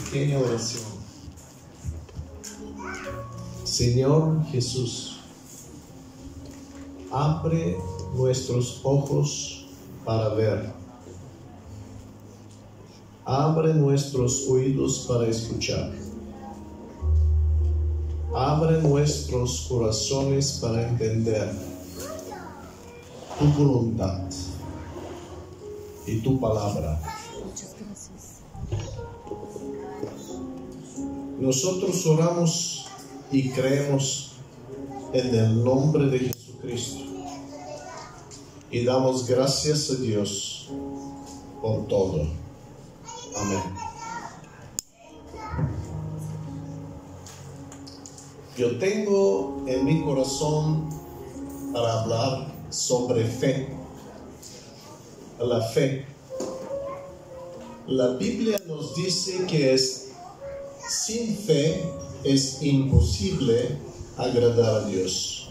pequeña oración. Señor Jesús, abre nuestros ojos para ver. Abre nuestros oídos para escuchar. Abre nuestros corazones para entender tu voluntad y tu palabra. Nosotros oramos y creemos en el nombre de Jesucristo y damos gracias a Dios por todo. Amén. Yo tengo en mi corazón para hablar sobre fe. La fe. La Biblia nos dice que sin fe es imposible agradar a Dios.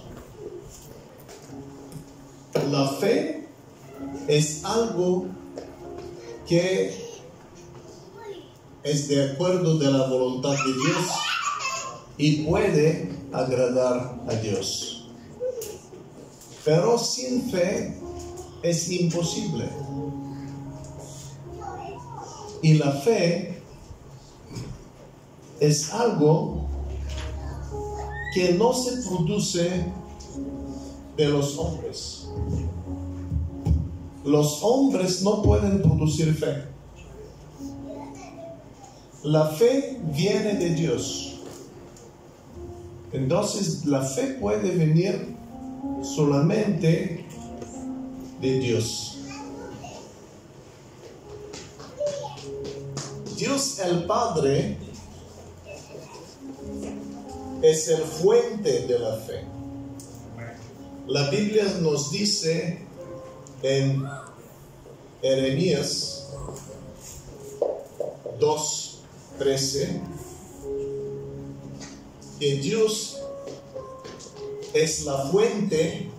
La fe es algo que es de acuerdo de la voluntad de Dios y puede agradar a Dios. Pero sin fe es imposible. Y la fe es algo que no se produce de los hombres. Los hombres no pueden producir fe. La fe viene de Dios. Entonces la fe puede venir solamente de Dios. Dios el Padre es el fuente de la fe. La Biblia nos dice en Jeremías 2:13 que Dios es la fuente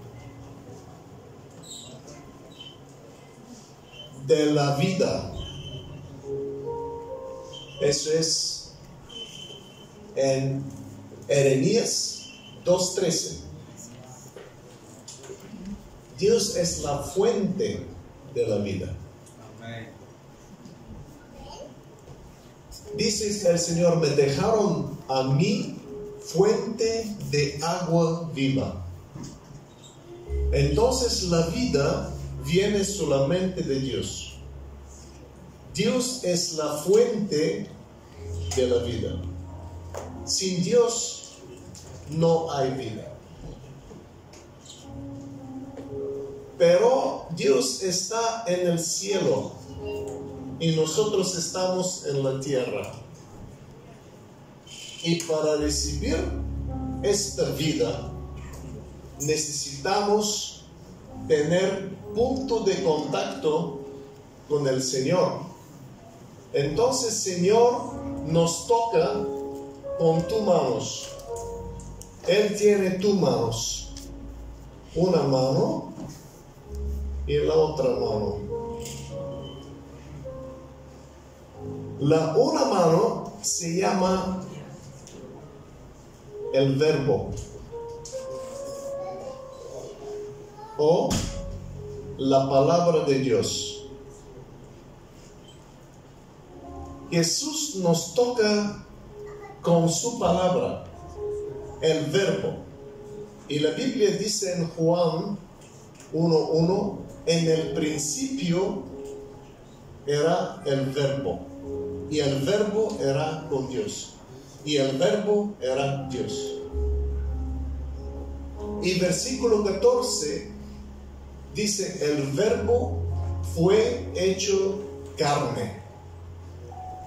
de la vida. Eso es en Jeremías 2:13. Dios es la fuente de la vida. Dice el Señor: me dejaron a mí fuente de agua viva. Entonces la vida viene solamente de Dios. Dios es la fuente de la vida. Sin Dios no hay vida. Pero Dios está en el cielo y nosotros estamos en la tierra. Y para recibir esta vida necesitamos tener punto de contacto con el Señor. Entonces, Señor, nos toca con tus manos. Él tiene tus manos. Una mano y la otra mano. La una mano se llama el verbo o la palabra de Dios. Jesús nos toca con su palabra, el verbo. Y la Biblia dice en Juan 1:1, en el principio era el verbo, y el verbo era con Dios, y el verbo era Dios. Y versículo 14 dice: el verbo fue hecho carne.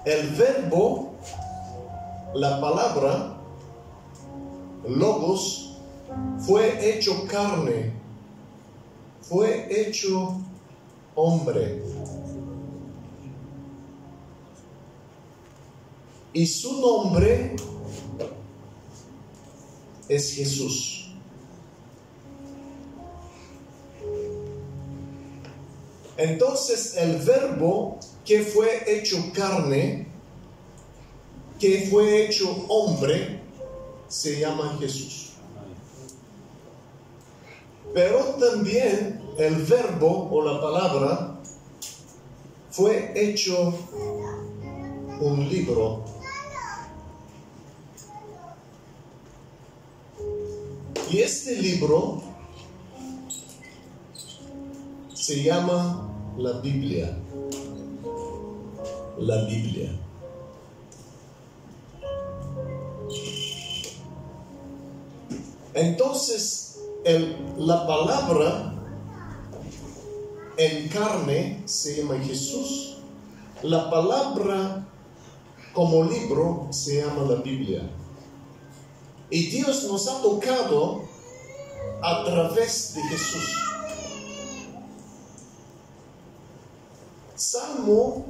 El verbo, la palabra, logos, fue hecho carne, fue hecho hombre. Y su nombre es Jesús. Entonces el verbo que fue hecho carne que fue hecho hombre, se llama Jesús. Pero también el verbo o la palabra fue hecho un libro. Y este libro se llama la Biblia. La Biblia. Entonces, la palabra en carne se llama Jesús. La palabra como libro se llama la Biblia. Y Dios nos ha tocado a través de Jesús. Salmo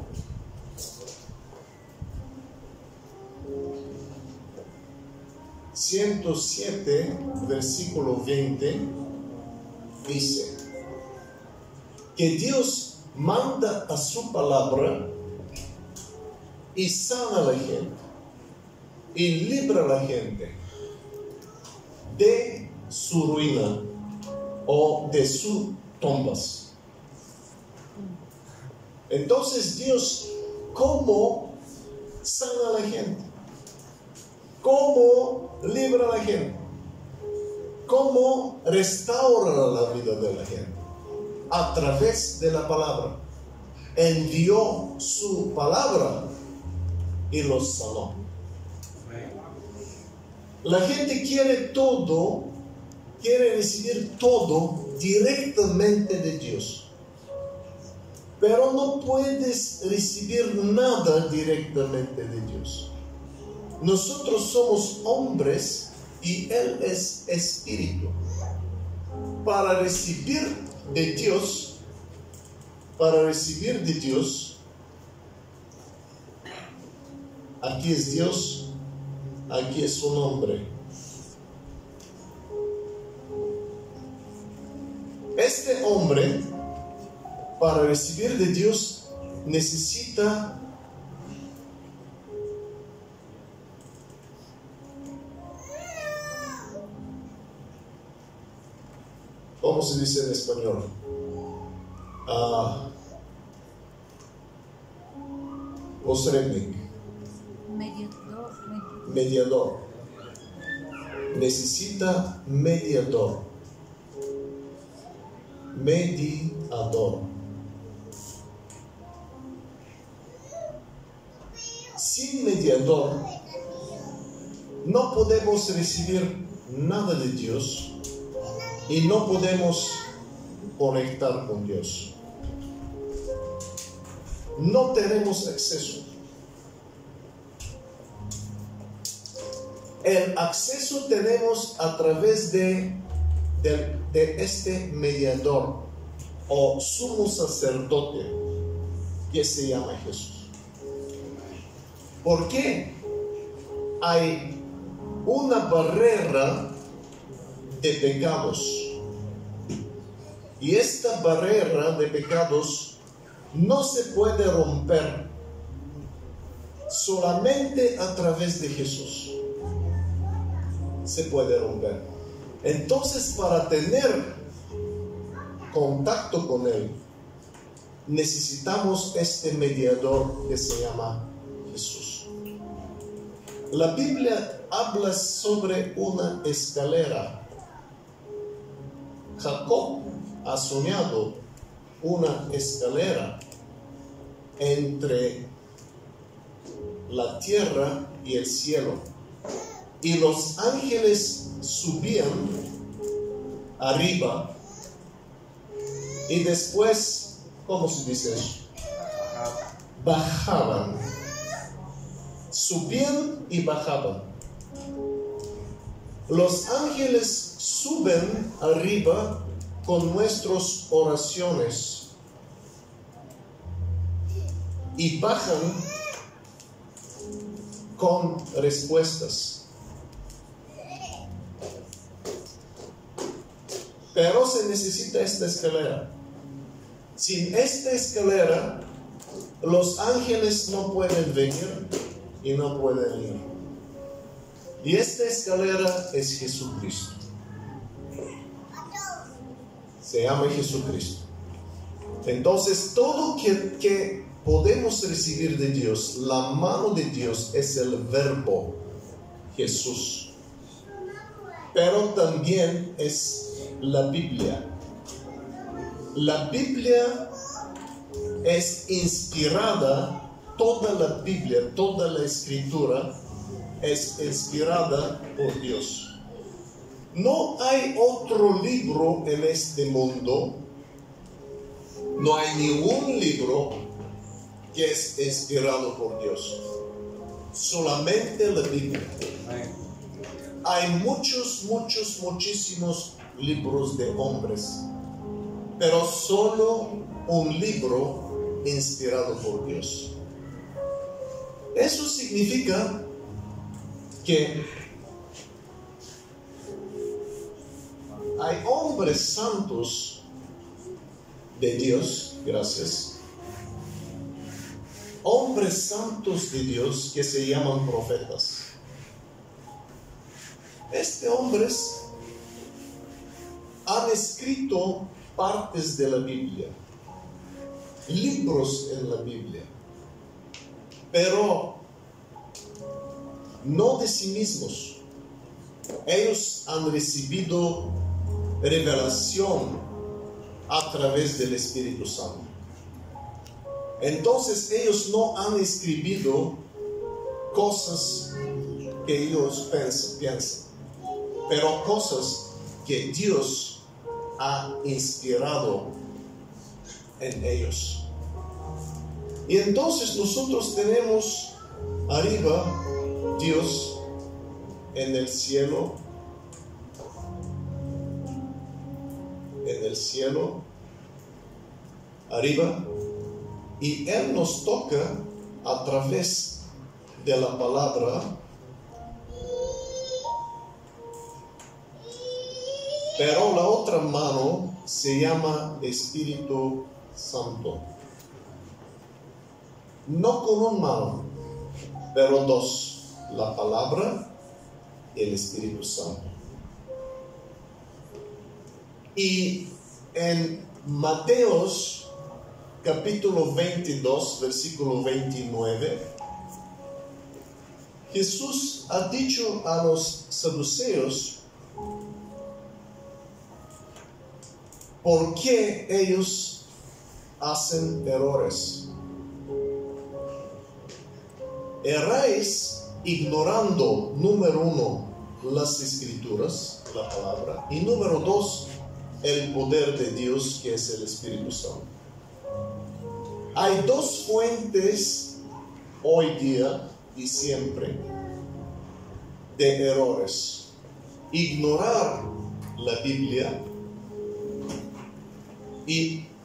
107, versículo 20, dice que Dios manda a su palabra y sana a la gente y libra a la gente de su ruina o de sus tumbas. Entonces Dios, ¿cómo sana a la gente? ¿Cómo libra a la gente? ¿Cómo restaura la vida de la gente? A través de la palabra. Envió su palabra y los sanó. La gente quiere todo, quiere recibir todo directamente de Dios. Pero no puedes recibir nada directamente de Dios. Nosotros somos hombres y Él es espíritu. Para recibir de Dios, aquí es Dios, aquí es su nombre. Este hombre, para recibir de Dios, necesita ¿cómo se dice en español? Posrednik. Mediador. Necesita mediador. Mediador. Sin mediador no podemos recibir nada de Dios y no podemos conectar con Dios. No tenemos acceso. El acceso tenemos a través de este mediador o sumo sacerdote que se llama Jesús. ¿Por qué? Hay una barrera de pecados. Y esta barrera de pecados no se puede romper solamente a través de Jesús. Se puede romper. Entonces, para tener contacto con Él, necesitamos este mediador que se llama Jesús. La Biblia habla sobre una escalera. Jacob ha soñado una escalera entre la tierra y el cielo. Y los ángeles subían arriba y después, ¿cómo se dice eso? Bajaban. Subían y bajaban. Los ángeles suben arriba con nuestras oraciones y bajan con respuestas. Pero se necesita esta escalera. Sin esta escalera, los ángeles no pueden venir y no pueden ir. Y esta escalera es Jesucristo. Se llama Jesucristo. Entonces, todo que podemos recibir de Dios, la mano de Dios es el verbo Jesús. Pero también es la Biblia. La Biblia es inspirada, toda la Biblia, toda la Escritura es inspirada por Dios. No hay otro libro en este mundo, no hay ningún libro que es inspirado por Dios. Solamente la Biblia. Hay muchísimos libros de hombres, pero solo un libro inspirado por Dios. Eso significa que hay hombres santos de Dios, gracias. Hombres santos de Dios que se llaman profetas. Estos hombres han escrito partes de la Biblia, libros en la Biblia, pero no de sí mismos. Ellos han recibido revelación a través del Espíritu Santo. Entonces ellos no han escrito cosas que ellos piensan, pero cosas que Dios ha inspirado en ellos. Y entonces nosotros tenemos arriba Dios en el cielo, arriba, y Él nos toca a través de la palabra, pero la otra mano se llama Espíritu Santo. No con una mano, pero dos, la palabra y el Espíritu Santo. Y en Mateos capítulo 22, versículo 29, Jesús ha dicho a los saduceos por qué ellos hacen errores. Erráis ignorando, número uno, las Escrituras, la palabra, y número dos, el poder de Dios, que es el Espíritu Santo. Hay dos fuentes hoy día y siempre de errores: ignorar la Biblia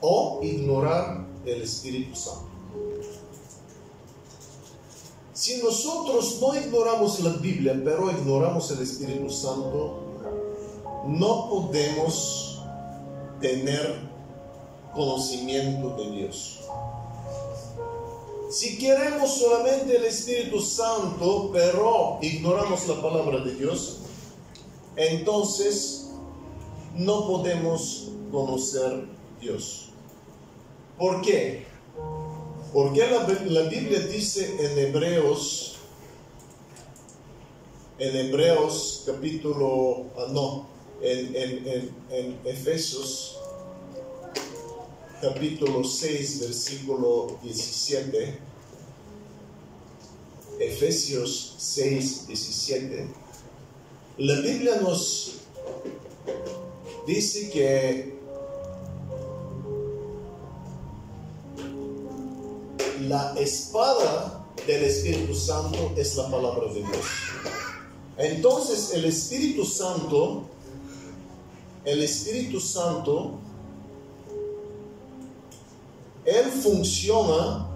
o ignorar el Espíritu Santo. Si nosotros no ignoramos la Biblia, pero ignoramos el Espíritu Santo, no podemos tener conocimiento de Dios. Si queremos solamente el Espíritu Santo, pero ignoramos la palabra de Dios, entonces no podemos conocer Dios. ¿Por qué? Porque la Biblia dice en Efesios capítulo 6, versículo 17, Efesios 6, 17, la Biblia nos dice que la espada del Espíritu Santo es la palabra de Dios. Entonces el Espíritu Santo, Él funciona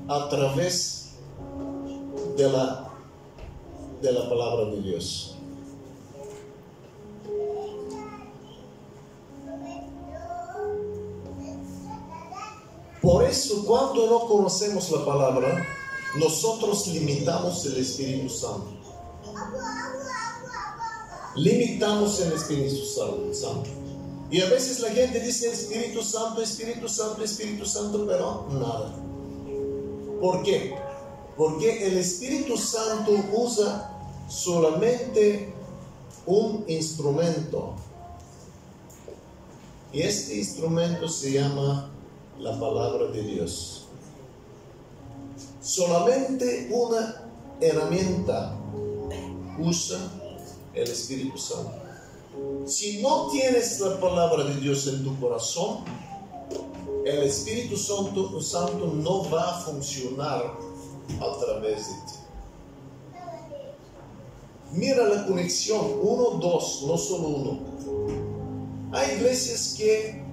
a través de la palabra de Dios. Por eso, cuando no conocemos la palabra, nosotros limitamos el Espíritu Santo. Limitamos el Espíritu Santo. Y a veces la gente dice Espíritu Santo, Espíritu Santo, Espíritu Santo, pero nada. ¿Por qué? Porque el Espíritu Santo usa solamente un instrumento. Y este instrumento se llama la palabra de Dios. Solamente una herramienta usa el Espíritu Santo. Si no tienes la palabra de Dios en tu corazón, el Espíritu Santo no va a funcionar a través de ti. Mira la conexión, 1, 2, no solo uno. Hay iglesias que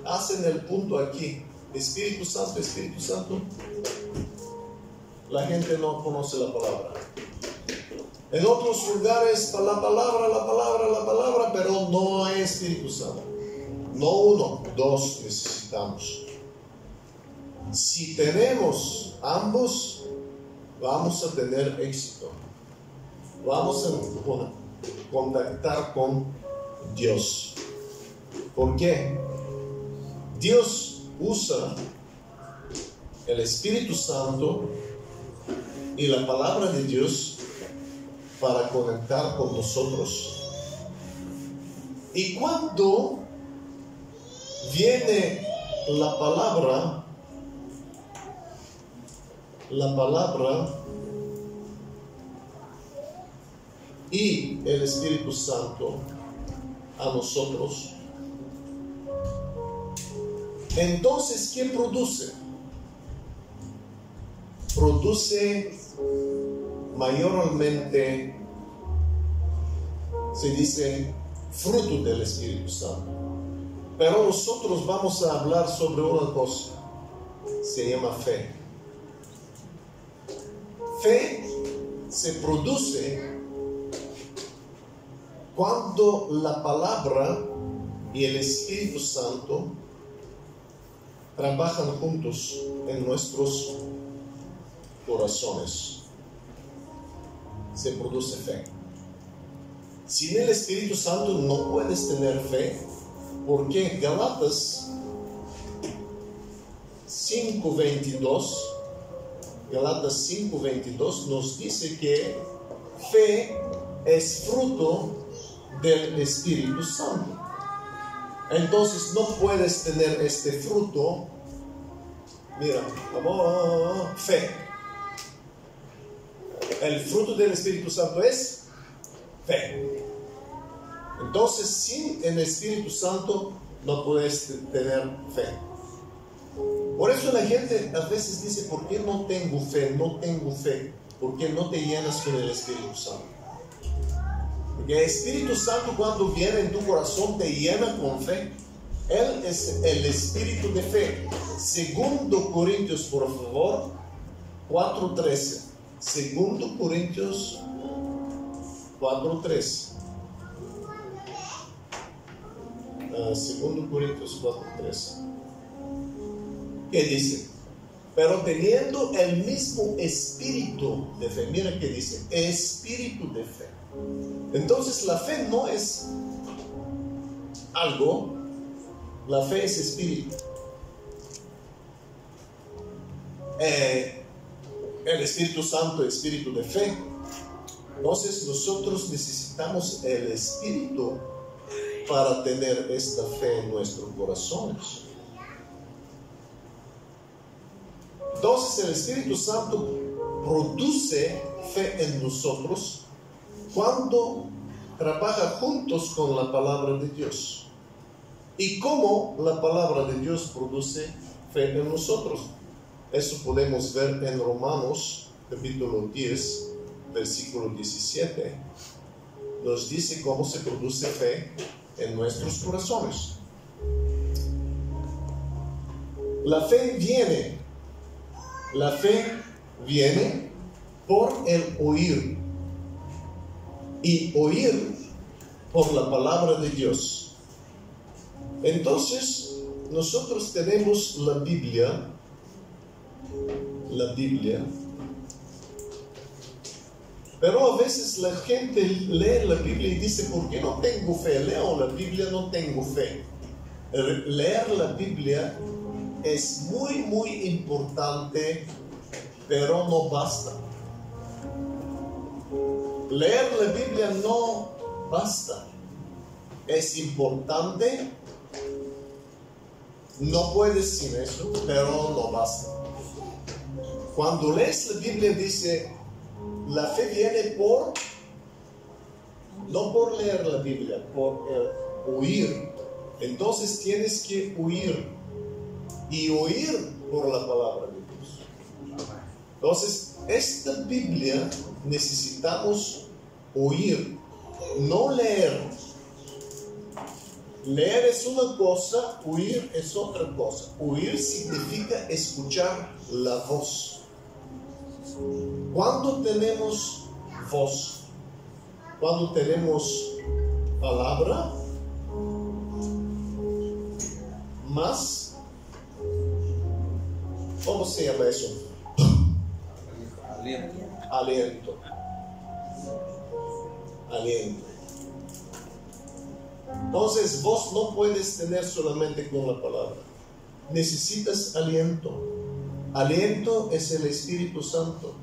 hacen el punto aquí, Espíritu Santo, Espíritu Santo. La gente no conoce la palabra. En otros lugares, la palabra, pero no hay Espíritu Santo. No 1, 2 necesitamos. Si tenemos ambos, vamos a tener éxito. Vamos a contactar con Dios. ¿Por qué? Dios usa el Espíritu Santo y la palabra de Dios para conectar con nosotros. Y cuando viene la palabra y el Espíritu Santo a nosotros, entonces, ¿qué produce? Produce mayormente, se dice, fruto del Espíritu Santo. Pero nosotros vamos a hablar sobre una cosa, se llama fe. Fe se produce cuando la palabra y el Espíritu Santo trabajan juntos en nuestros corazones. Se produce fe. Sin el Espíritu Santo no puedes tener fe, porque Gálatas 5:22 nos dice que fe es fruto del Espíritu Santo. Entonces no puedes tener este fruto. Mira, fe. El fruto del Espíritu Santo es fe. Entonces sin el Espíritu Santo no puedes tener fe. Por eso la gente a veces dice, ¿por qué no tengo fe? No tengo fe. ¿Por qué no te llenas con el Espíritu Santo? Porque el Espíritu Santo, cuando viene en tu corazón, te llena con fe. Él es el Espíritu de fe. 2 Corintios, por favor, 4:13. 2 Corintios 4:13. 2 Corintios 4:13. ¿Qué dice? Pero teniendo el mismo espíritu de fe. Mira qué dice, espíritu de fe. Entonces la fe no es algo, la fe es espíritu. El Espíritu Santo, espíritu de fe. Entonces nosotros necesitamos el Espíritu para tener esta fe en nuestros corazones. Entonces el Espíritu Santo produce fe en nosotros cuando trabaja juntos con la palabra de Dios. ¿Y cómo la palabra de Dios produce fe en nosotros? Eso podemos ver en Romanos capítulo 10, versículo 17. Nos dice cómo se produce fe en nuestros corazones. La fe viene por el oír, y oír por la palabra de Dios. Entonces nosotros tenemos la Biblia la Biblia, pero a veces la gente lee la Biblia y dice, ¿por qué no tengo fe? Leo la Biblia, no tengo fe. Leer la Biblia es muy, muy importante, pero no basta. Leer la Biblia no basta. Es importante, no puedes sin eso, pero no basta. Cuando lees la Biblia dice, la fe viene no por leer la Biblia, por oír. Entonces tienes que oír y oír por la palabra de Dios. Entonces, esta Biblia necesitamos oír, no leer. Leer es una cosa, oír es otra cosa. Oír significa escuchar la voz. Cuando tenemos voz, cuando tenemos palabra, más, ¿cómo se llama eso? Aliento. Entonces vos no puedes tener solamente con la palabra. Necesitas aliento. Aliento es el Espíritu Santo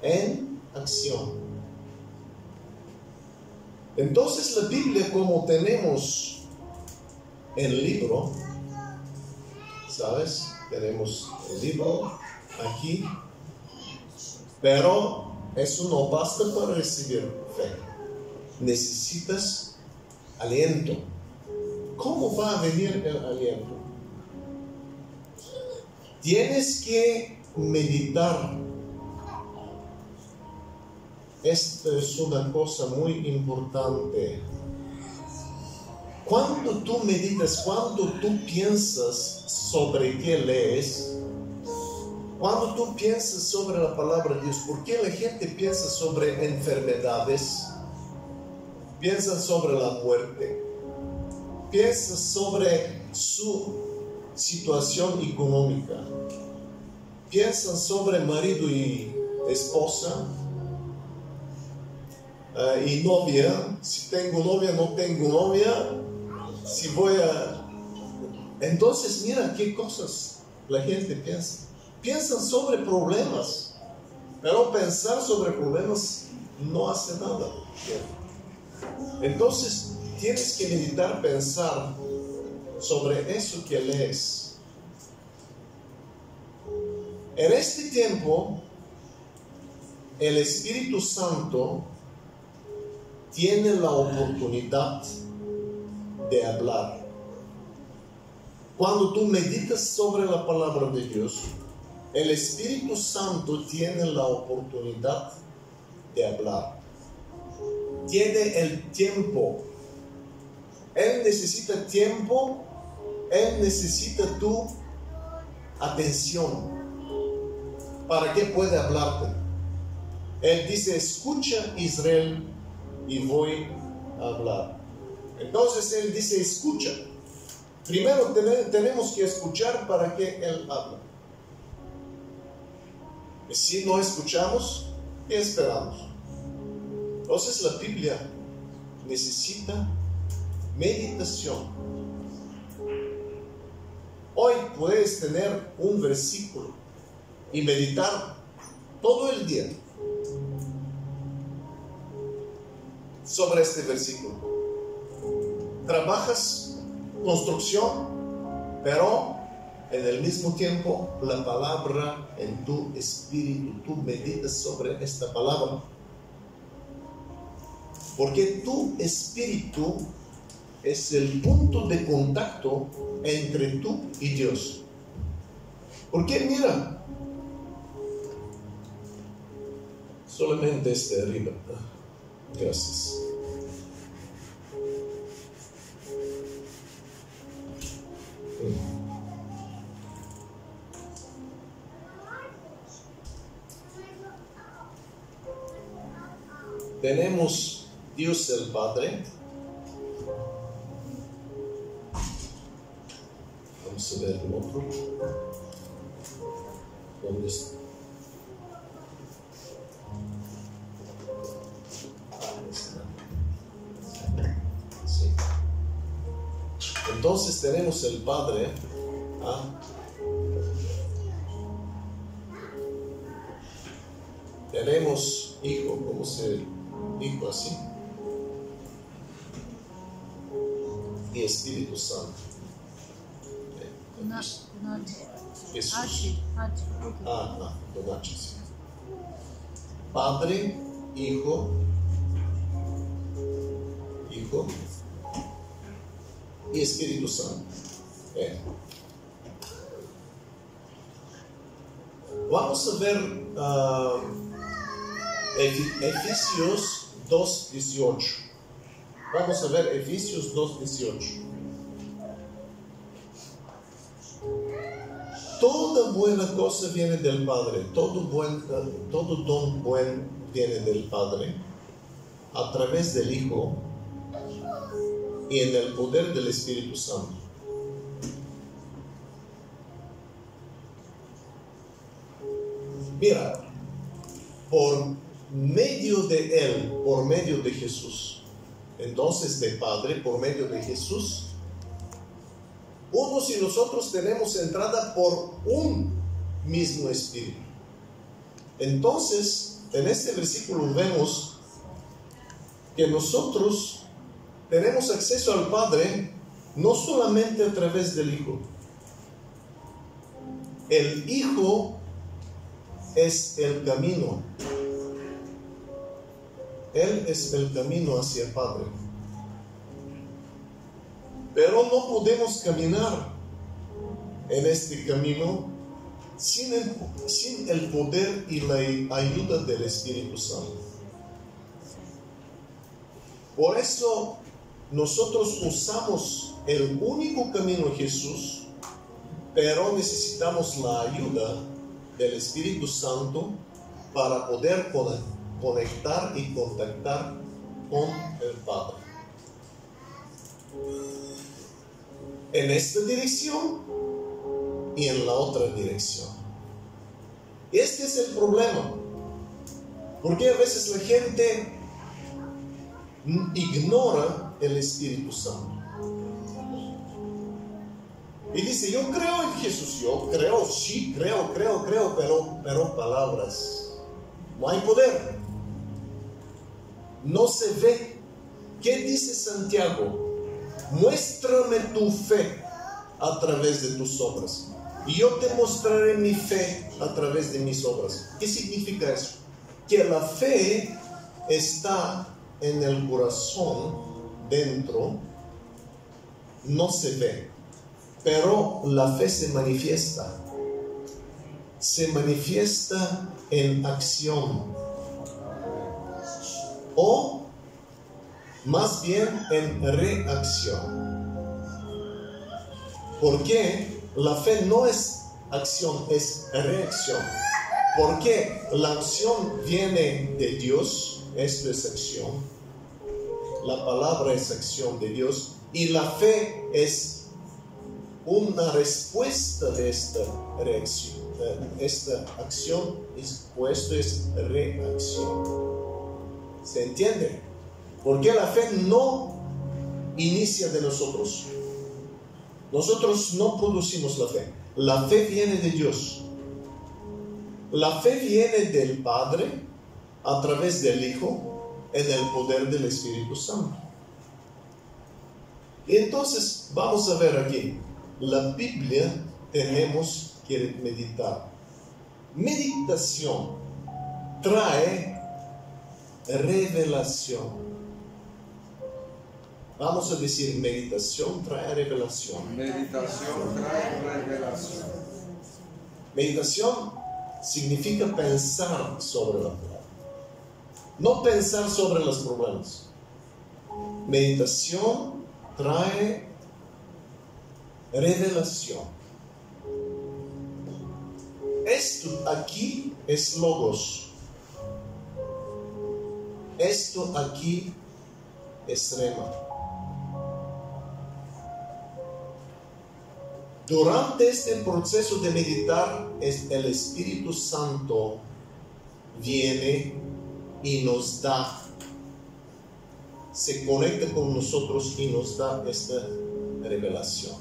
en acción. Entonces la Biblia, como tenemos el libro, ¿sabes? Tenemos el libro aquí, pero eso no basta para recibir fe. Necesitas aliento. ¿Cómo va a venir el aliento? Tienes que meditar. Esta es una cosa muy importante. Cuando tú meditas, cuando tú piensas sobre qué lees, cuando tú piensas sobre la palabra de Dios, ¿por qué la gente piensa sobre enfermedades? Piensa sobre la muerte. Piensa sobre su situación económica. Piensa sobre marido y esposa. Y novia, si tengo novia, no tengo novia, si voy a... Entonces mira qué cosas la gente piensa. Piensan sobre problemas, pero pensar sobre problemas no hace nada. Entonces tienes que meditar, pensar sobre eso que lees. En este tiempo, el Espíritu Santo tiene la oportunidad de hablar. Cuando tú meditas sobre la palabra de Dios, el Espíritu Santo tiene la oportunidad de hablar. Tiene el tiempo. Él necesita tiempo. Él necesita tu atención. ¿Para qué puede hablarte? Él dice, escucha Israel y voy a hablar. Entonces Él dice, escucha. Primero tenemos que escuchar para que Él hable. Si no escuchamos, ¿qué esperamos? Entonces la Biblia necesita meditación. Hoy puedes tener un versículo y meditar todo el día sobre este versículo. Trabajas construcción, pero en el mismo tiempo la palabra en tu espíritu, tú meditas sobre esta palabra. Porque tu espíritu es el punto de contacto entre tú y Dios. Porque mira, solamente este arriba. Gracias. Tenemos Dios el Padre. Vamos a ver el otro. ¿Dónde está? Sí. Entonces tenemos el Padre. Tenemos Hijo, ¿cómo se dijo así? Y Espíritu Santo. Jesús. Con H, sí. Padre, Hijo y Espíritu Santo. Vamos a ver Efesios 2:18. Vamos a ver Efesios 2:18. Toda buena cosa viene del Padre, todo don bueno viene del Padre, a través del Hijo y en el poder del Espíritu Santo. Mira, por medio de Él, por medio de Jesús, entonces de Padre, por medio de Jesús, unos y nosotros tenemos entrada por un mismo Espíritu. Entonces, en este versículo vemos que nosotros tenemos acceso al Padre no solamente a través del Hijo. El Hijo es el camino. Él es el camino hacia el Padre. Pero no podemos caminar en este camino sin el poder y la ayuda del Espíritu Santo. Por eso nosotros usamos el único camino Jesús, pero necesitamos la ayuda del Espíritu Santo para poder conectar y contactar con el Padre. En esta dirección y en la otra dirección. Este es el problema, porque a veces la gente ignora el Espíritu Santo y dice: yo creo en Jesús, yo creo, sí, creo, pero palabras, no hay poder, no se ve. ¿Qué dice Santiago? Muéstrame tu fe a través de tus obras, y yo te mostraré mi fe a través de mis obras. ¿Qué significa eso? Que la fe está en el corazón, dentro, no se ve, pero la fe se manifiesta en acción, o más bien en reacción. Porque la fe no es acción, es reacción. Porque la acción viene de Dios, esto es acción. La palabra es acción de Dios, y la fe es una respuesta de esta reacción. Esta acción esto es reacción. ¿Se entiende? Porque la fe no inicia de nosotros. Nosotros no producimos la fe. La fe viene de Dios. La fe viene del Padre a través del Hijo en el poder del Espíritu Santo. Y entonces vamos a ver aquí. La Biblia tenemos que meditar. Meditación trae revelación. Vamos a decir: meditación trae revelación. Meditación trae revelación. Meditación significa pensar sobre la palabra, no pensar sobre los problemas. Meditación trae revelación. Esto aquí es logos. Esto aquí es rema. Durante este proceso de meditar, el Espíritu Santo viene y nos da, se conecta con nosotros y nos da esta revelación.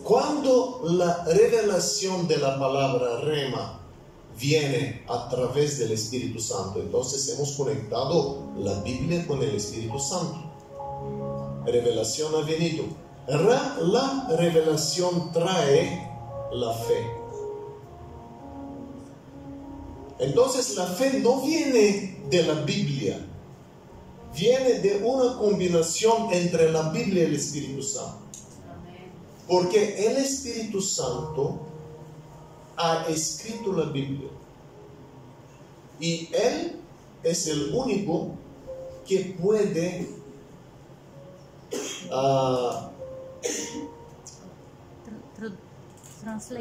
Cuando la revelación de la palabra rema viene a través del Espíritu Santo, entonces hemos conectado la Biblia con el Espíritu Santo. Revelación ha venido. La revelación trae la fe. Entonces la fe no viene de la Biblia, viene de una combinación entre la Biblia y el Espíritu Santo. Porque el Espíritu Santo ha escrito la Biblia y Él es el único que puede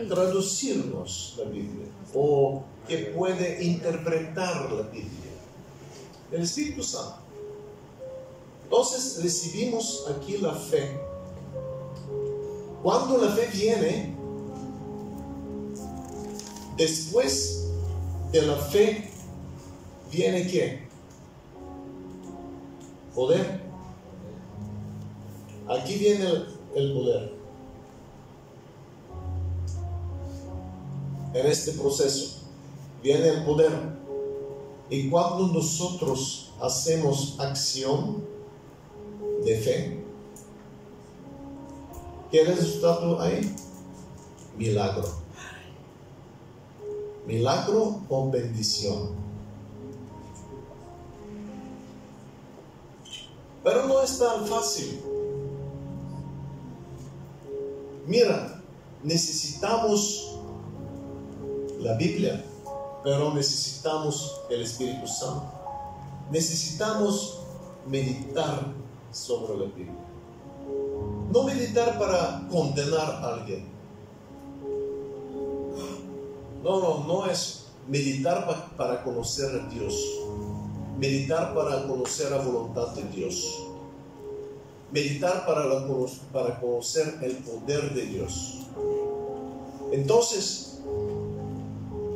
traducirnos la Biblia o que puede interpretar la Biblia. El Espíritu Santo. Entonces recibimos aquí la fe. Cuando la fe viene, después de la fe viene ¿qué? Poder. Aquí viene el poder. En este proceso viene el poder. Y cuando nosotros hacemos acción de fe, ¿qué resultado hay? Milagro. Milagro o bendición. Pero no es tan fácil. Mira, necesitamos la Biblia, pero necesitamos el Espíritu Santo. Necesitamos meditar sobre la Biblia. No meditar para condenar a alguien. No es meditar para conocer a Dios. Meditar para conocer la voluntad de Dios. Meditar para conocer el poder de Dios. Entonces,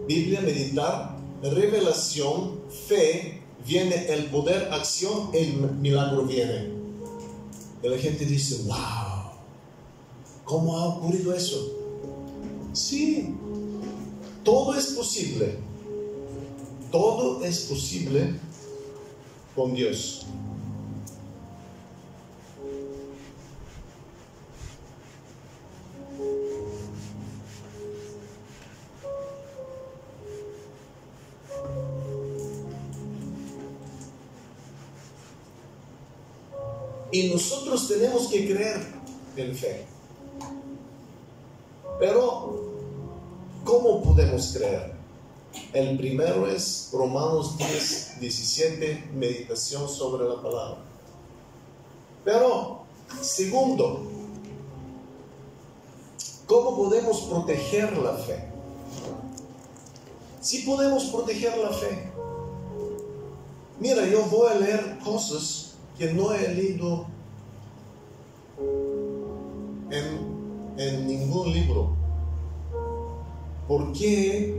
Biblia, meditar, revelación, fe, viene el poder, acción, el milagro viene. Y la gente dice, wow, ¿cómo ha ocurrido eso? Sí, todo es posible. Todo es posible con Dios. Y nosotros tenemos que creer en fe. Pero, ¿cómo podemos creer? El primero es Romanos 10, 17, meditación sobre la palabra. Pero, segundo, ¿cómo podemos proteger la fe? Sí podemos proteger la fe. Mira, yo voy a leer cosas que no he leído en ningún libro. ¿Por qué?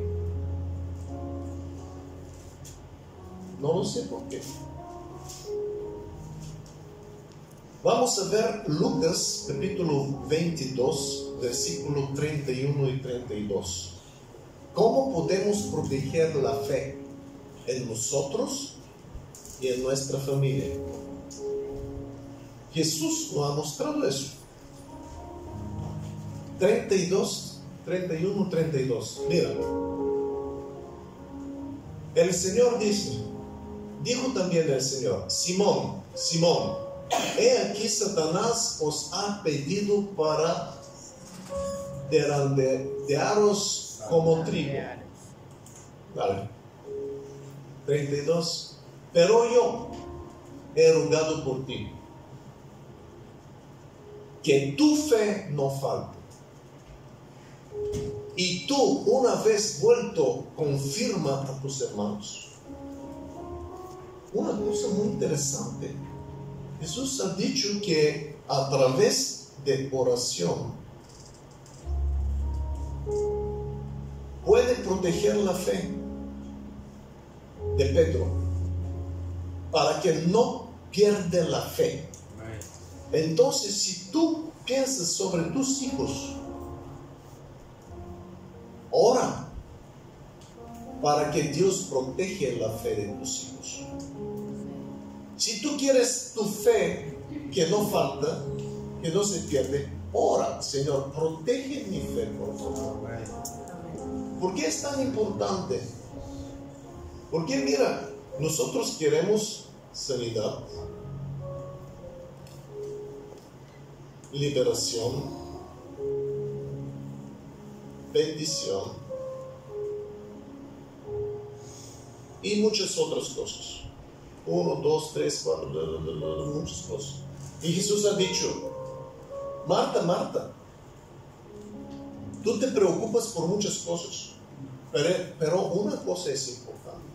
No lo sé por qué. Vamos a ver Lucas capítulo 22, versículo 31 y 32. ¿Cómo podemos proteger la fe en nosotros y en nuestra familia? Jesús nos ha mostrado eso. 31, 32. Mira. El Señor dijo también el Señor, Simón, Simón, he aquí Satanás os ha pedido para derandearos como trigo. Vale. 32. Pero yo he rogado por ti, que tu fe no falte. Y tú, una vez vuelto, confirma a tus hermanos. Una cosa muy interesante. Jesús ha dicho que a través de oración puede proteger la fe de Pedro para que no pierda la fe. Entonces, si tú piensas sobre tus hijos, ora para que Dios protege la fe de tus hijos. Si tú quieres tu fe que no falta, que no se pierde, ora, Señor, protege mi fe, por favor. ¿Por qué es tan importante? Porque mira, nosotros queremos sanidad, liberación, bendición y muchas otras cosas. 1, 2, 3, 4, muchas cosas. Y Jesús ha dicho: Marta, Marta, tú te preocupas por muchas cosas, pero una cosa es importante.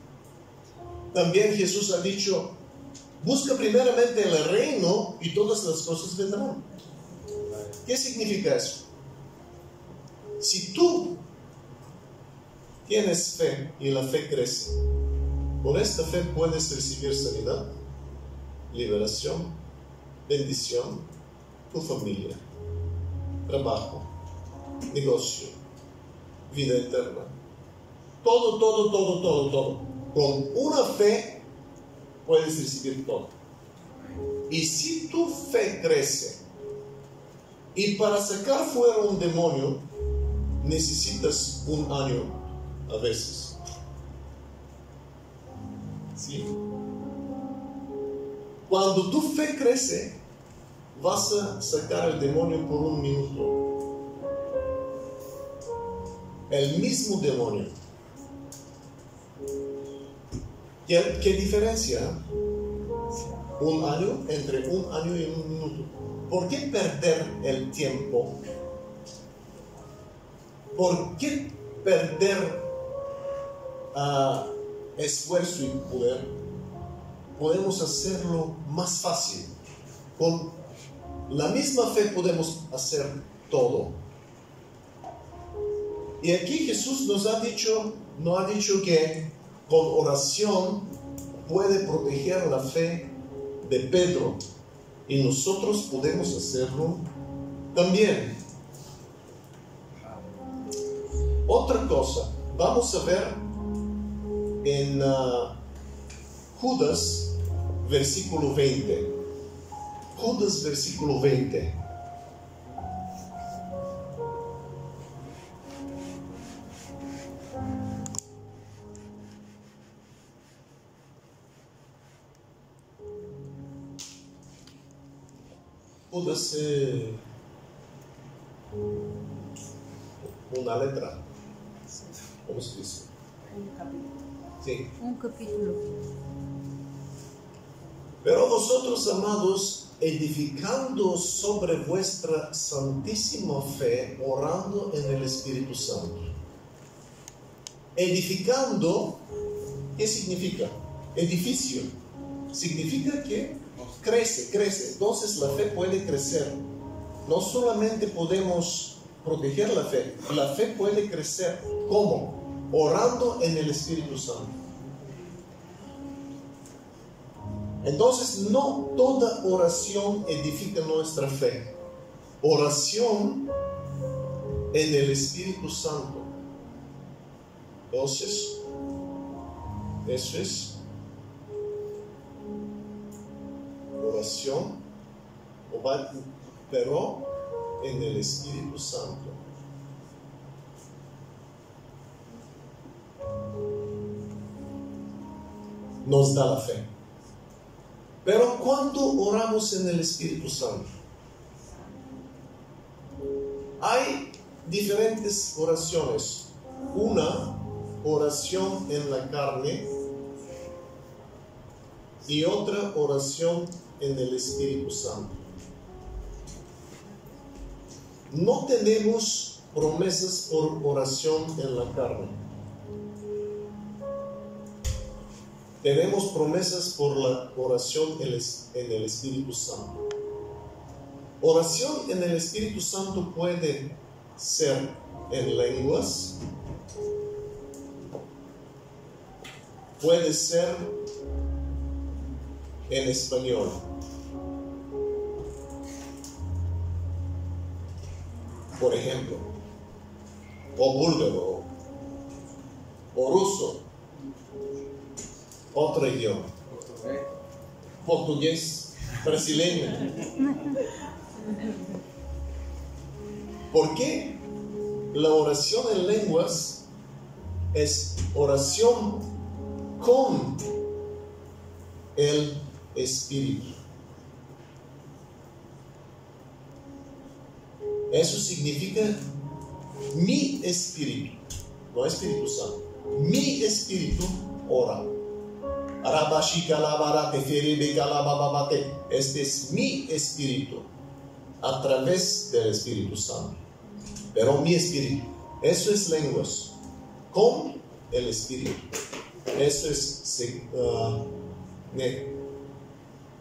También Jesús ha dicho: busca primeramente el reino y todas las cosas vendrán. ¿Qué significa eso? Si tú tienes fe y la fe crece, con esta fe puedes recibir sanidad, liberación, bendición, tu familia, trabajo, negocio, vida eterna. Todo. Con una fe puedes recibir todo. Y si tu fe crece, y para sacar fuera un demonio necesitas un año a veces. ¿Sí? Cuando tu fe crece, vas a sacar el demonio por un minuto. El mismo demonio. ¿Qué diferencia? Un año, entre un año y un minuto. ¿Por qué perder el tiempo? ¿Por qué perder esfuerzo y poder? Podemos hacerlo más fácil. Con la misma fe podemos hacer todo. Y aquí Jesús nos ha dicho que con oración puede proteger la fe de Pedro, y nosotros podemos hacerlo también. Otra cosa, vamos a ver en Judas versículo 20. Judas versículo 20. Judas una letra. ¿Cómo se dice? Un capítulo. Sí. Un capítulo. Pero vosotros, amados, edificando sobre vuestra santísima fe, orando en el Espíritu Santo. Edificando, ¿qué significa? Edificio. Significa que crece. Entonces la fe puede crecer. No solamente podemos proteger la fe puede crecer. ¿Cómo? Orando en el Espíritu Santo. Entonces, no toda oración edifica nuestra fe. Oración en el Espíritu Santo. Entonces, eso es oración, pero en el Espíritu Santo. Nos da la fe. Pero cuando oramos en el Espíritu Santo, hay diferentes oraciones. Una oración en la carne y otra oración en el Espíritu Santo. No tenemos promesas por oración en la carne. Tenemos promesas por la oración en el Espíritu Santo. Oración en el Espíritu Santo puede ser en lenguas puede ser en español. Por ejemplo, o búlgaro, o ruso, otro idioma, portugués, brasileño. ¿Por qué la oración en lenguas es oración con el Espíritu? Eso significa mi espíritu, no Espíritu Santo. Mi espíritu ora. Este es mi espíritu a través del Espíritu Santo. Pero mi espíritu, eso es lenguas con el Espíritu. Eso es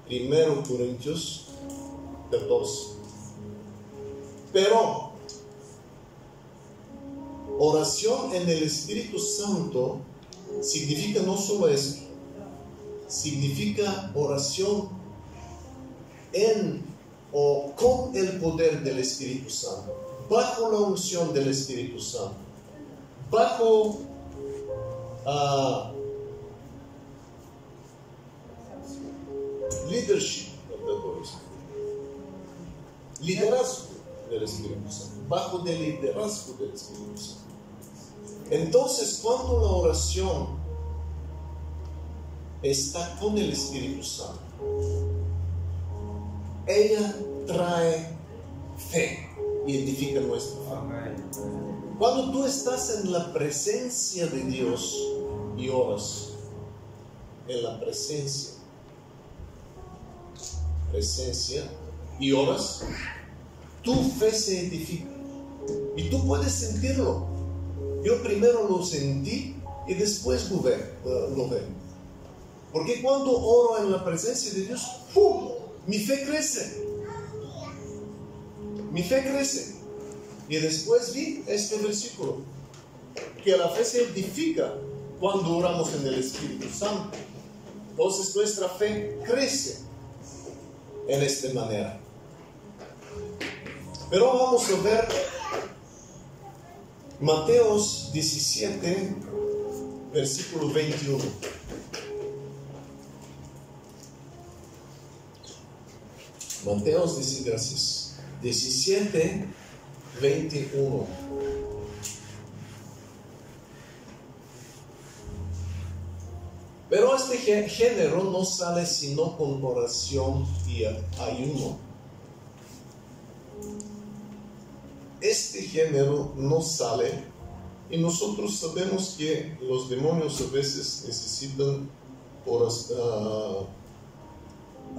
1 Corintios 14. Pero oración en el Espíritu Santo significa no solo esto, significa oración en o con el poder del Espíritu Santo, bajo la unción del Espíritu Santo, bajo leadership, liderazgo del Espíritu Santo, bajo el liderazgo del Espíritu Santo. Entonces, cuando la oración está con el Espíritu Santo, ella trae fe y edifica nuestra fe. Cuando tú estás en la presencia de Dios y oras, en la presencia y oras, tu fe se edifica y tú puedes sentirlo. Yo primero lo sentí y después lo veo. Porque cuando oro en la presencia de Dios, ¡pum!, mi fe crece. Mi fe crece. Y después vi este versículo, que la fe se edifica cuando oramos en el Espíritu Santo. Entonces nuestra fe crece en esta manera. Pero vamos a ver Mateos 17, versículo 21. Mateos 17, 21. Pero este género no sale sino con oración y ayuno. Este género no sale, y nosotros sabemos que los demonios a veces necesitan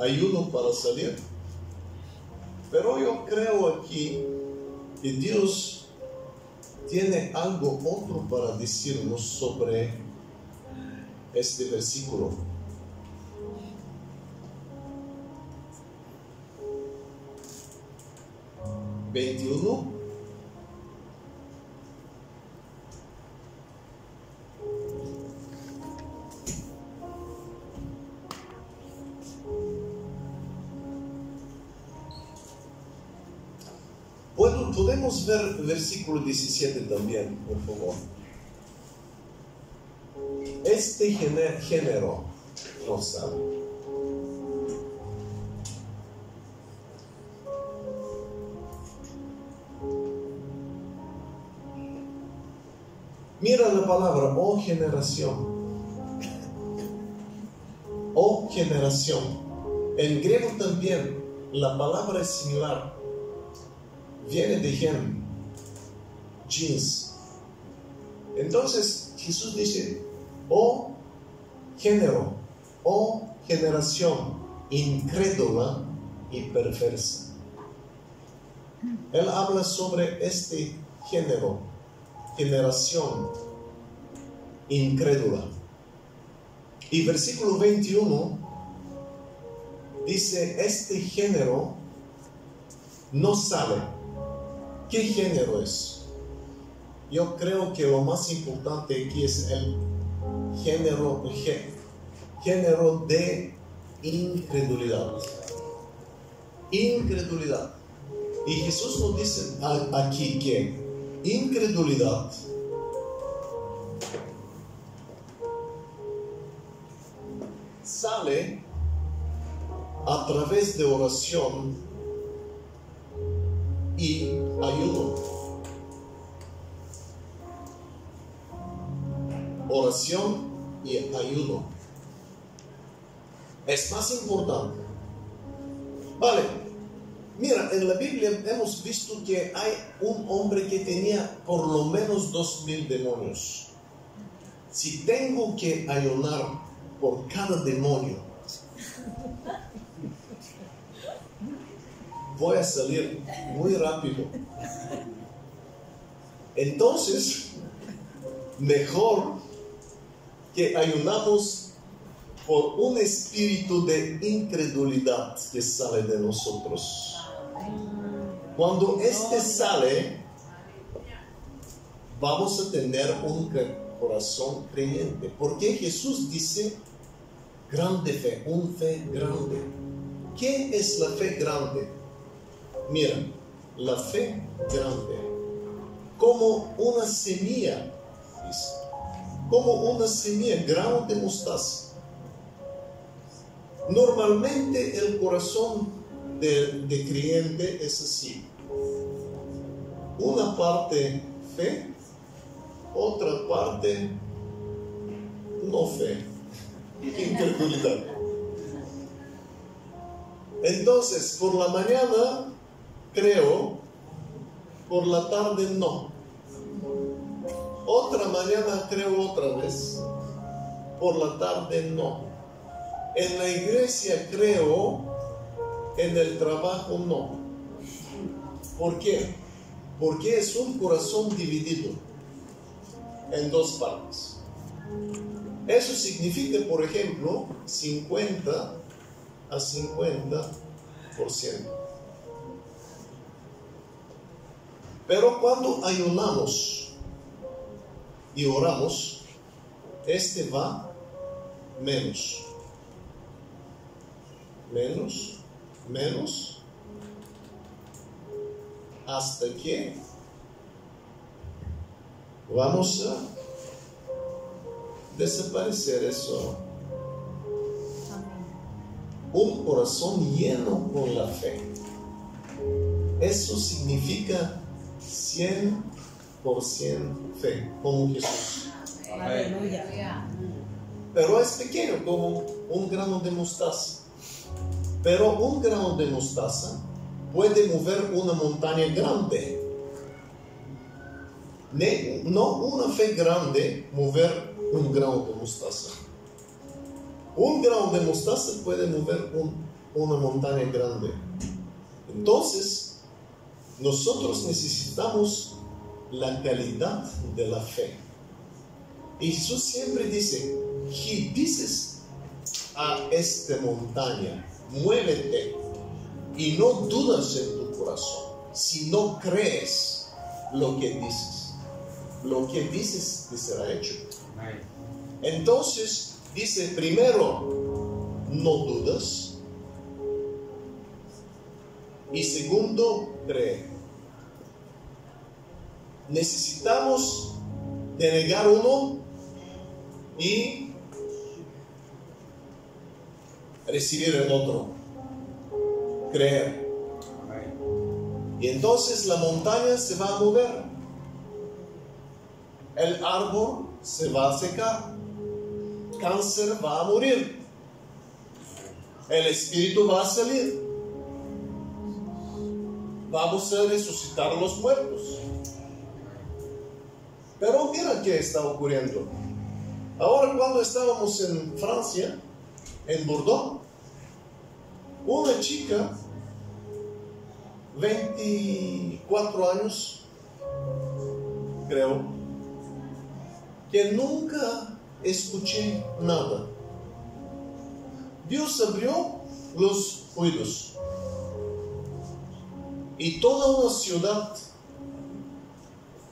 ayuno para salir. Pero yo creo aquí que Dios tiene algo otro para decirnos sobre este versículo. ¿21? Podemos ver el versículo 17 también, por favor. Este género no sabe. Mira la palabra, oh generación. Oh generación. En griego también la palabra es similar. Viene de gen, jeans. Entonces Jesús dice, oh género, oh generación incrédula y perversa. Él habla sobre este género, generación incrédula. Y versículo 21 dice, este género no sabe. ¿Qué género es? yo creo que lo más importante aquí es el género de incredulidad. Incredulidad. Y Jesús nos dice aquí que incredulidad sale a través de oración y ayuno. Oración y ayuno es más importante. Vale, mira, en la Biblia hemos visto que hay un hombre que tenía por lo menos 2000 demonios. Si tengo que ayunar por cada demonio, voy a salir muy rápido. Entonces, mejor que ayunamos por un espíritu de incredulidad que sale de nosotros. Cuando este sale, vamos a tener un corazón creyente. Porque Jesús dice grande fe, un fe grande. ¿Qué es la fe grande? Mira, la fe grande, como una semilla, dice, como una semilla, grano de mostaza. Normalmente el corazón de creyente es así: una parte fe, otra parte no fe, incredulidad. Entonces, por la mañana creo, por la tarde no. Otra mañana creo otra vez, por la tarde no. En la iglesia creo, en el trabajo no. ¿Por qué? Porque es un corazón dividido en dos partes. Eso significa, por ejemplo, 50 a 50%. Pero cuando ayunamos y oramos, este va menos, hasta que vamos a desaparecer eso. Un corazón lleno con la fe. Eso significa 100% fe, como Jesús. Aleluya. Pero es pequeño, como un grano de mostaza. Pero un grano de mostaza puede mover una montaña grande. No una fe grande mover un grano de mostaza. Un grano de mostaza puede mover una montaña grande. Entonces, nosotros necesitamos la calidad de la fe. Y Jesús siempre dice: si dices a esta montaña, muévete, y no dudas en tu corazón, si no crees lo que dices te será hecho. Entonces dice, primero, no dudas, y segundo, cree. Necesitamos denegar uno y recibir el otro, creer. Y entonces la montaña se va a mover, el árbol se va a secar, cáncer va a morir, el espíritu va a salir, vamos a resucitar a los muertos. Pero mira qué está ocurriendo. Ahora, cuando estábamos en Francia, en Bordeaux, una chica, 24 años, creo, que nunca escuché nada. Dios abrió los oídos y toda una ciudad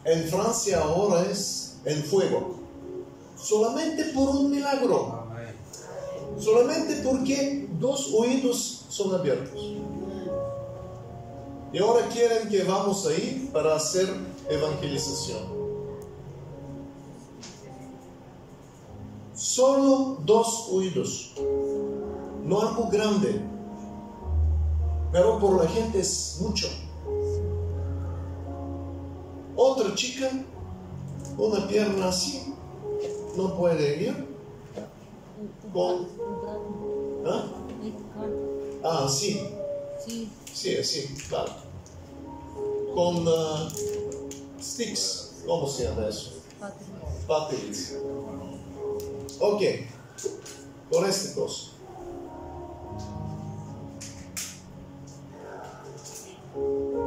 En Francia ahora es en fuego. Solamente por un milagro. Solamente porque 2 oídos son abiertos. Y ahora quieren que vamos ahí para hacer evangelización. Solo 2 oídos. No algo grande. Pero por la gente es mucho. Otra chica, una pierna así, no puede ir. Sí. Sí, así, claro. Con sticks, ¿cómo se llama eso? Patillas. Ok, por esta cosa.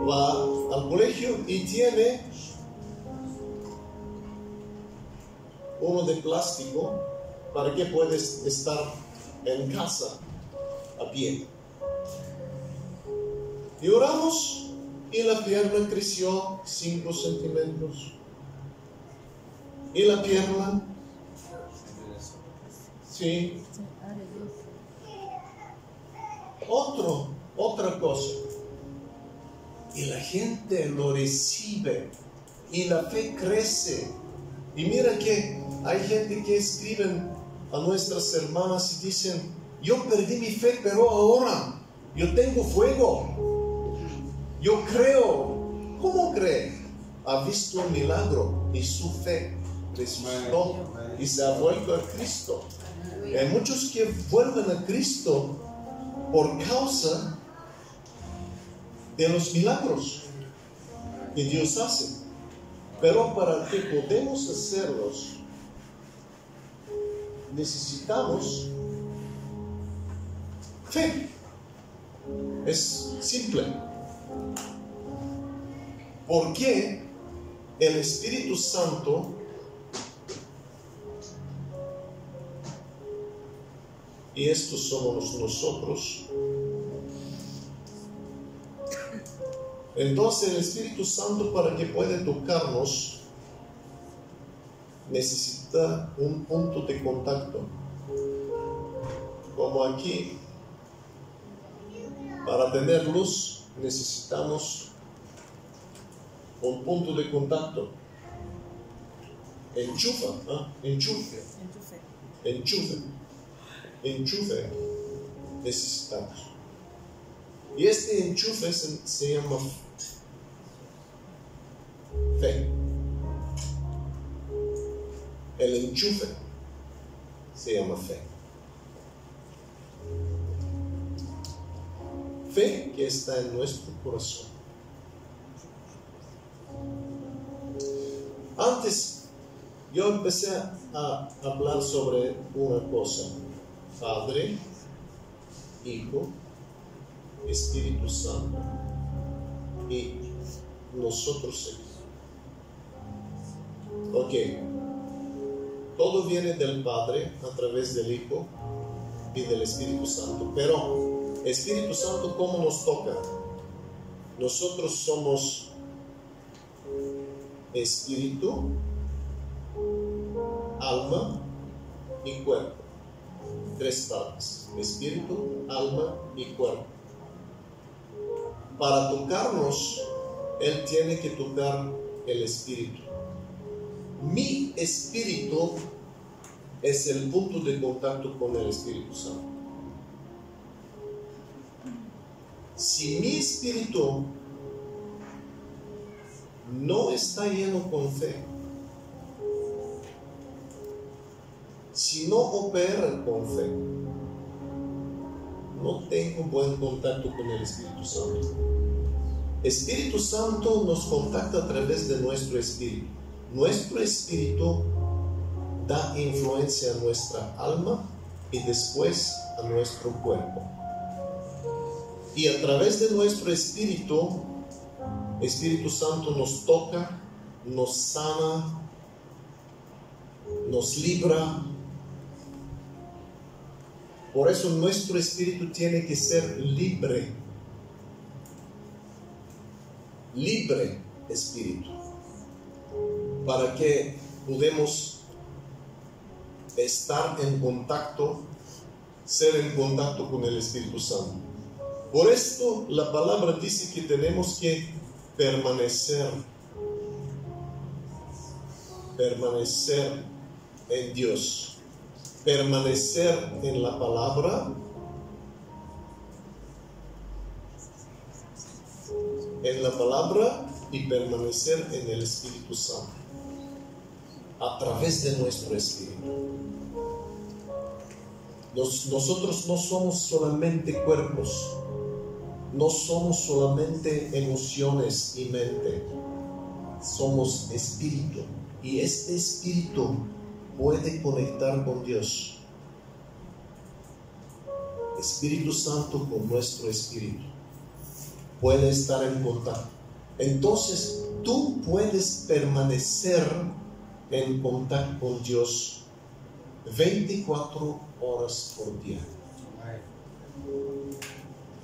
Va al colegio y tiene uno de plástico para que puedas estar en casa a pie. Y oramos y la pierna creció 5 centímetros. Y la pierna, sí. Otra cosa. Y la gente lo recibe y la fe crece. Y mira que hay gente que escriben a nuestras hermanas y dicen: yo perdí mi fe, pero ahora yo tengo fuego. Yo creo. ¿Cómo cree? Ha visto un milagro y su fe resucitó y se ha vuelto a Cristo. Y hay muchos que vuelven a Cristo por causa de los milagros que Dios hace. Pero para que podamos hacerlos, necesitamos fe. Es simple. Porque el Espíritu Santo y estos somos nosotros. Entonces el Espíritu Santo, para que pueda tocarnos, necesita un punto de contacto. Como aquí, para tener luz necesitamos un punto de contacto. Enchufe necesitamos. Y este enchufe se llama fe. El enchufe se llama fe. Fe que está en nuestro corazón. Antes yo empecé a hablar sobre una cosa: Padre, Hijo, Espíritu Santo y nosotros. Ok, todo viene del Padre a través del Hijo y del Espíritu Santo. Pero Espíritu Santo, ¿cómo nos toca? Nosotros somos espíritu, alma y cuerpo. 3 partes: espíritu, alma y cuerpo. Para tocarnos, Él tiene que tocar el espíritu. Mi espíritu es el punto de contacto con el Espíritu Santo. Si mi espíritu no está lleno con fe, si no opera con fe, no tengo buen contacto con el Espíritu Santo. Espíritu Santo nos contacta a través de nuestro espíritu. Nuestro espíritu da influencia a nuestra alma y después a nuestro cuerpo. Y a través de nuestro espíritu, Espíritu Santo nos toca, nos sana, nos libra. Por eso nuestro espíritu tiene que ser libre. Libre espíritu. para que podamos estar en contacto, ser en contacto con el Espíritu Santo. Por esto la palabra dice que tenemos que permanecer en Dios, permanecer en la palabra, y permanecer en el Espíritu Santo a través de nuestro espíritu. Nosotros no somos solamente cuerpos, no somos solamente emociones y mente, somos espíritu, y este espíritu puede conectar con Dios. Espíritu Santo con nuestro espíritu puede estar en contacto. Entonces tú puedes permanecer en contacto con Dios 24 horas por día.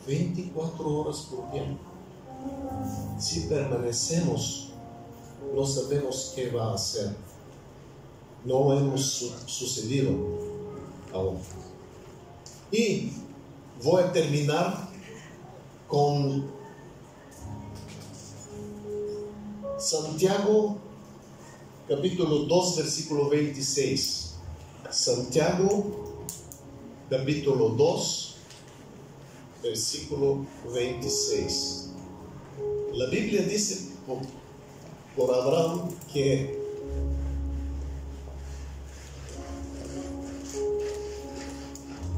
24 horas por día. Si permanecemos, no sabemos qué va a hacer. No hemos sucedido aún. Y voy a terminar con Santiago capítulo 2 versículo 26. Santiago capítulo 2 versículo 26. La Biblia dice por Abraham que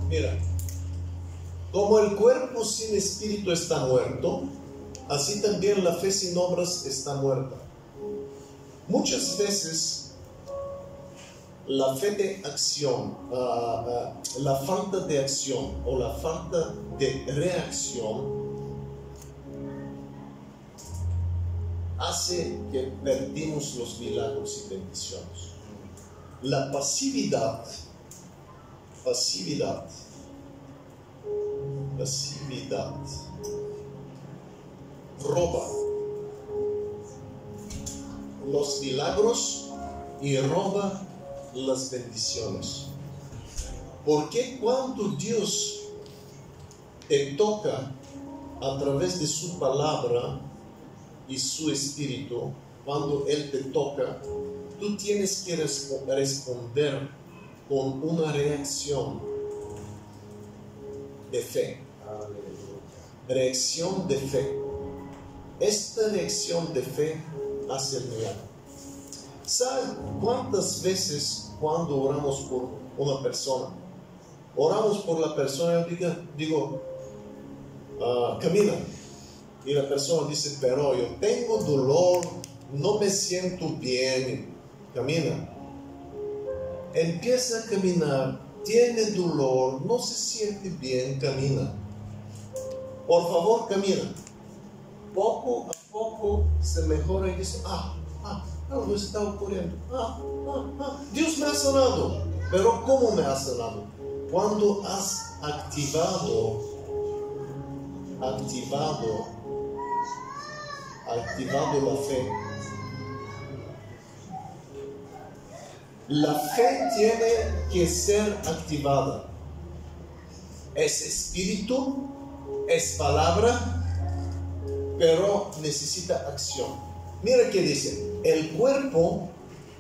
mira, como el cuerpo sin espíritu está muerto, así también la fe sin obras está muerta. Muchas veces la fe de acción, la falta de acción o la falta de reacción hace que perdimos los milagros y bendiciones. La pasividad roba los milagros y roba las bendiciones. Porque cuando Dios te toca a través de su palabra y su espíritu, cuando Él te toca, tú tienes que responder con una reacción de fe. Reacción de fe. Esta reacción de fe hace el milagro. ¿Sabes cuántas veces cuando oramos por una persona, oramos por la persona y digo, camina, y la persona dice, pero yo tengo dolor, no me siento bien, camina, empieza a caminar, tiene dolor, no se siente bien, camina, por favor camina. Poco a poco se mejora y dice, algo está ocurriendo. Dios me ha sanado. Pero ¿cómo me ha sanado? Cuando has activado la fe. La fe tiene que ser activada. Es espíritu, es palabra, pero necesita acción. Mira que dice,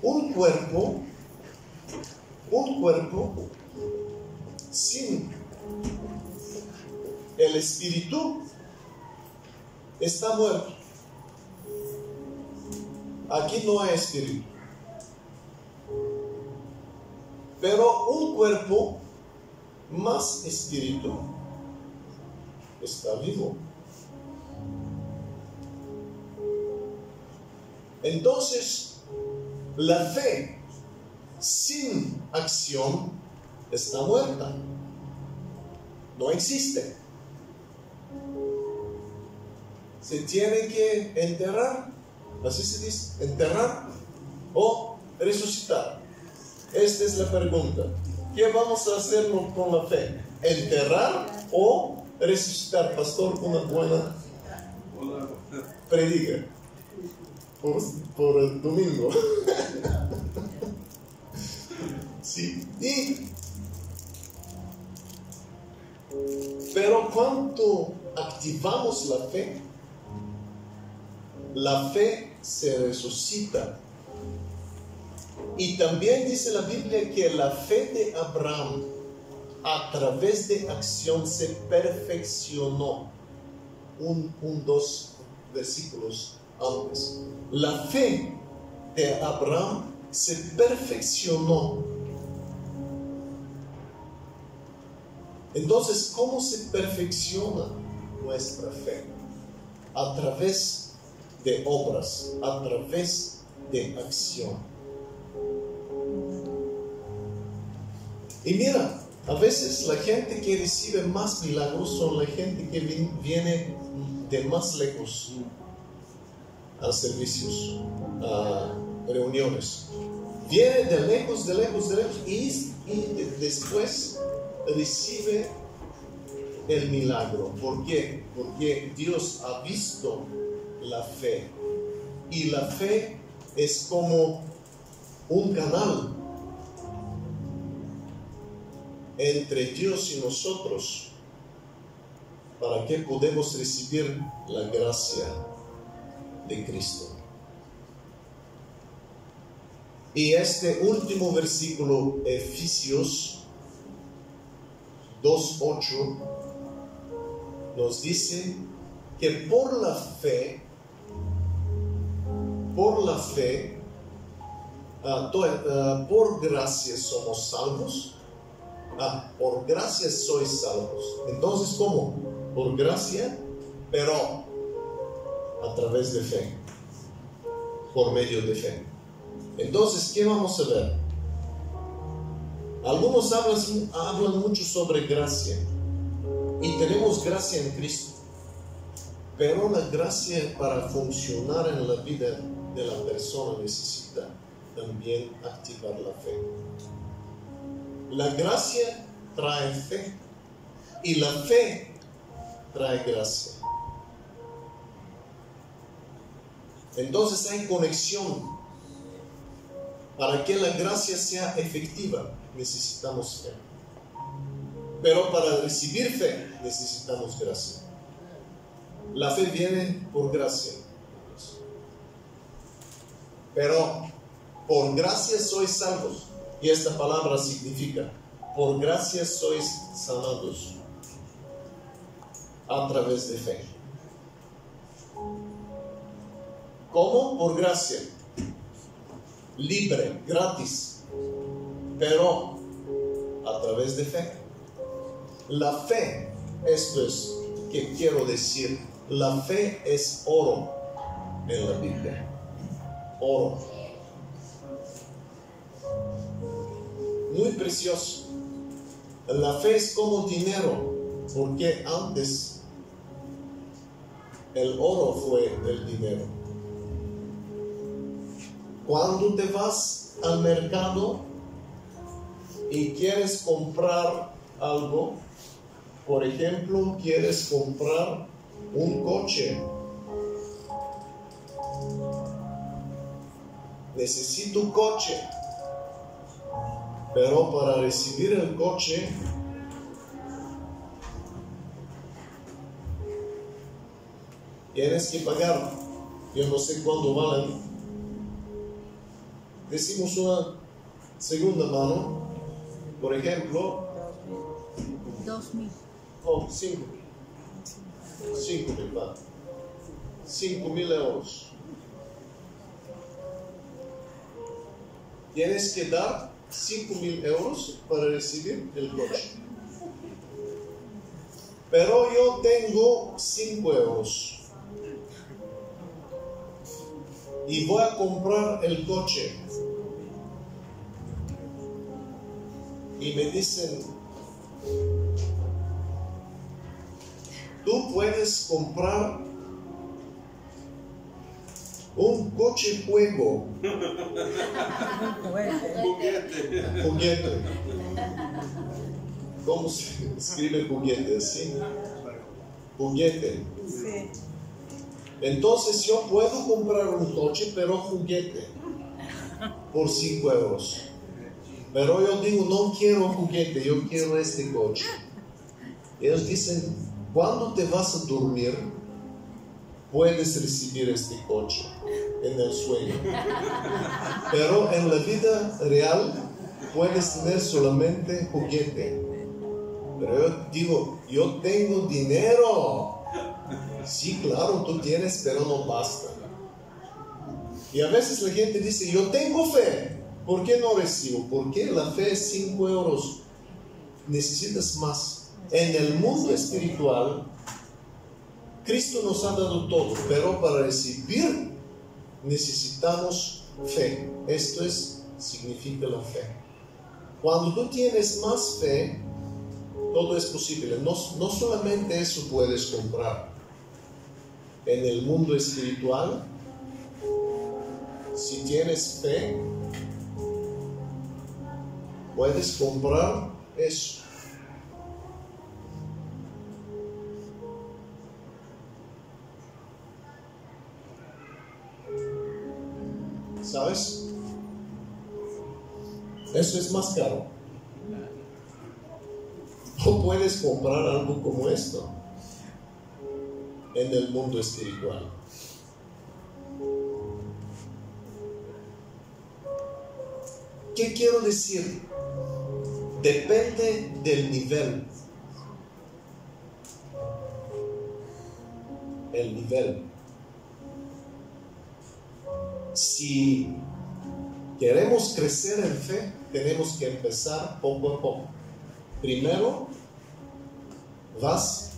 un cuerpo sin el espíritu está muerto. Aquí no hay espíritu. Pero un cuerpo más espíritu está vivo. Entonces, la fe sin acción está muerta. No existe. Se tiene que enterrar, así se dice, enterrar o resucitar. Esta es la pregunta. ¿Qué vamos a hacer con la fe? ¿Enterrar o resucitar? Pastor, una buena predica. por el domingo. Sí, pero cuando activamos la fe se resucita. Y también dice la Biblia que la fe de Abraham a través de acción se perfeccionó. Dos versículos antes. La fe de Abraham se perfeccionó. Entonces, ¿cómo se perfecciona nuestra fe? A través de obras, a través de acción. Y mira, a veces la gente que recibe más milagros son la gente que viene de más lejos a servicios, a reuniones. Viene de lejos y después recibe el milagro. ¿Por qué? Porque Dios ha visto la fe. Y la fe es como un canal entre Dios y nosotros para que podamos recibir la gracia de Cristo. Y este último versículo, Efesios 2:8, nos dice que por la fe, por gracia somos salvos. Por gracia sois salvos. Entonces, ¿cómo? Por gracia, pero a través de fe, por medio de fe. Entonces, ¿qué vamos a ver? Algunos hablan mucho sobre gracia, y tenemos gracia en Cristo, pero la gracia para funcionar en la vida de la persona necesita también activar la fe. La gracia trae fe y la fe trae gracia. Entonces hay conexión. Para que la gracia sea efectiva necesitamos fe. Pero para recibir fe necesitamos gracia. La fe viene por gracia. Pero por gracia sois salvos. Y esta palabra significa, por gracia sois sanados a través de fe. ¿Cómo? Por gracia. Libre, gratis, pero a través de fe. La fe, esto es que quiero decir, la fe es oro en la Biblia. Oro. Muy precioso. La fe es como dinero, porque antes el oro fue el dinero. Cuando te vas al mercado y quieres comprar algo, por ejemplo, quieres comprar un coche, necesito un coche. Pero para recibir el coche, tienes que pagar. Yo no sé cuánto valen. Decimos una segunda mano, por ejemplo, 2,000. Oh, 5,000 va. 5,000 euros. Tienes que dar 5,000 euros para recibir el coche. Pero yo tengo 5 euros y voy a comprar el coche. Y me dicen, tú puedes comprar un coche juego. Juguete. ¿Cómo se escribe juguete? ¿Sí? Juguete. Sí. Entonces yo puedo comprar un coche, pero juguete, por 5 euros. Pero yo digo, no quiero juguete, yo quiero este coche. Ellos dicen, ¿cuándo te vas a dormir? Puedes recibir este coche en el sueño. Pero en la vida real puedes tener solamente juguete. Pero yo digo, yo tengo dinero. Sí, claro, tú tienes, pero no basta. Y a veces la gente dice, yo tengo fe. ¿Por qué no recibo? Porque la fe es 5 euros. Necesitas más. En el mundo espiritual, Cristo nos ha dado todo, pero para recibir necesitamos fe. Esto significa la fe. Cuando tú tienes más fe, todo es posible. No solamente eso puedes comprar. En el mundo espiritual, si tienes fe, puedes comprar eso. ¿Sabes? Eso es más caro. No puedes comprar algo como esto en el mundo espiritual. ¿Qué quiero decir? Depende del nivel. El nivel. Si queremos crecer en fe, tenemos que empezar poco a poco. Primero, vas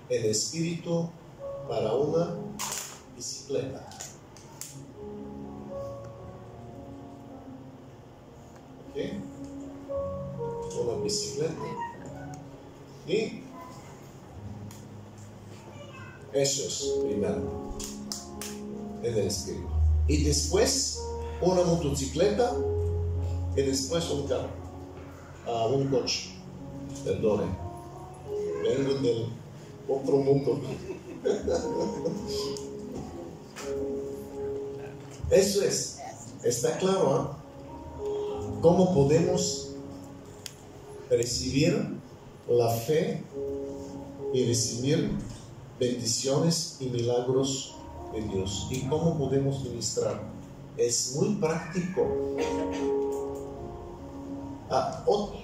en espíritu para una bicicleta. ¿Ok? Una bicicleta. Y eso es primero, en el espíritu. Y después una motocicleta y después un carro, un coche. Perdone, vengo del otro mundo. Eso es, está claro, ¿eh? ¿Cómo podemos recibir la fe y recibir bendiciones y milagros de Dios? ¿Y cómo podemos ministrar? Es muy práctico.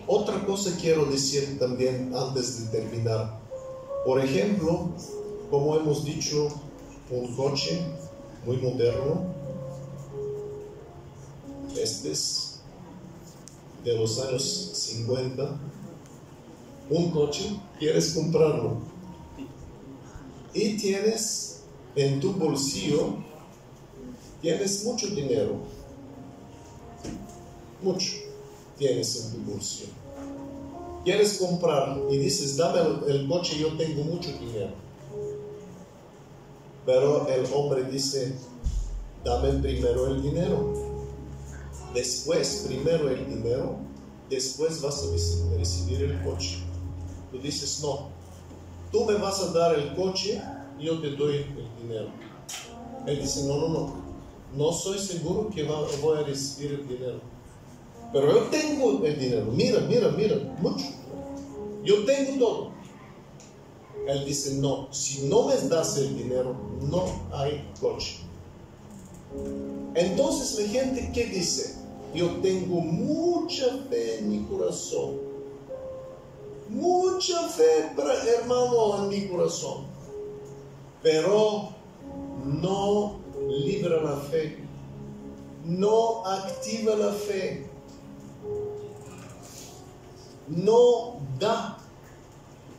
Otra cosa quiero decir también antes de terminar. Por ejemplo, como hemos dicho, un coche muy moderno. Este es de los años 50. Un coche, quieres comprarlo. Y tienes en tu bolsillo, tienes mucho dinero. Mucho tienes en tu bolsillo. Quieres comprar y dices, dame el coche, yo tengo mucho dinero. Pero el hombre dice, dame primero el dinero. Después, primero el dinero, después vas a recibir el coche. Tú dices, no, tú me vas a dar el coche y yo te doy el dinero. Él dice, no soy seguro que voy a recibir el dinero. Pero yo tengo el dinero, mira, mucho. Yo tengo todo. Él dice, no, si no me das el dinero, no hay coche. Entonces la gente, ¿qué dice? Yo tengo mucha fe en mi corazón. Mucha fe, hermano, en mi corazón. Pero no libra la fe. No activa la fe. No da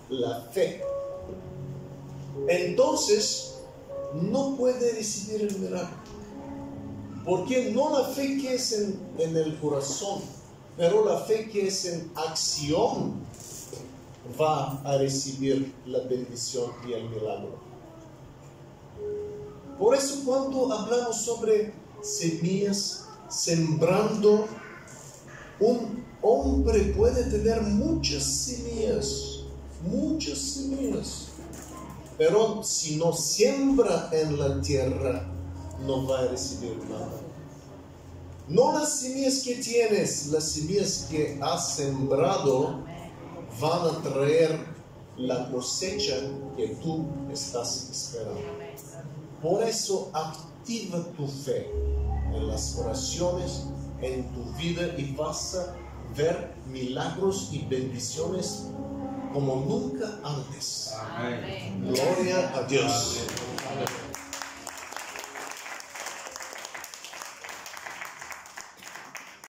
la fe. Entonces no puede recibir el milagro. Porque no la fe que es en el corazón, pero la fe que es en acción va a recibir la bendición y el milagro. Por eso cuando hablamos sobre semillas, sembrando, un hombre puede tener muchas semillas, Pero si no siembra en la tierra, no va a recibir nada. No las semillas que tienes, las semillas que has sembrado van a traer la cosecha que tú estás esperando. Por eso activa tu fe en las oraciones, en tu vida, y vas a ver milagros y bendiciones como nunca antes. Amén. Gloria a Dios.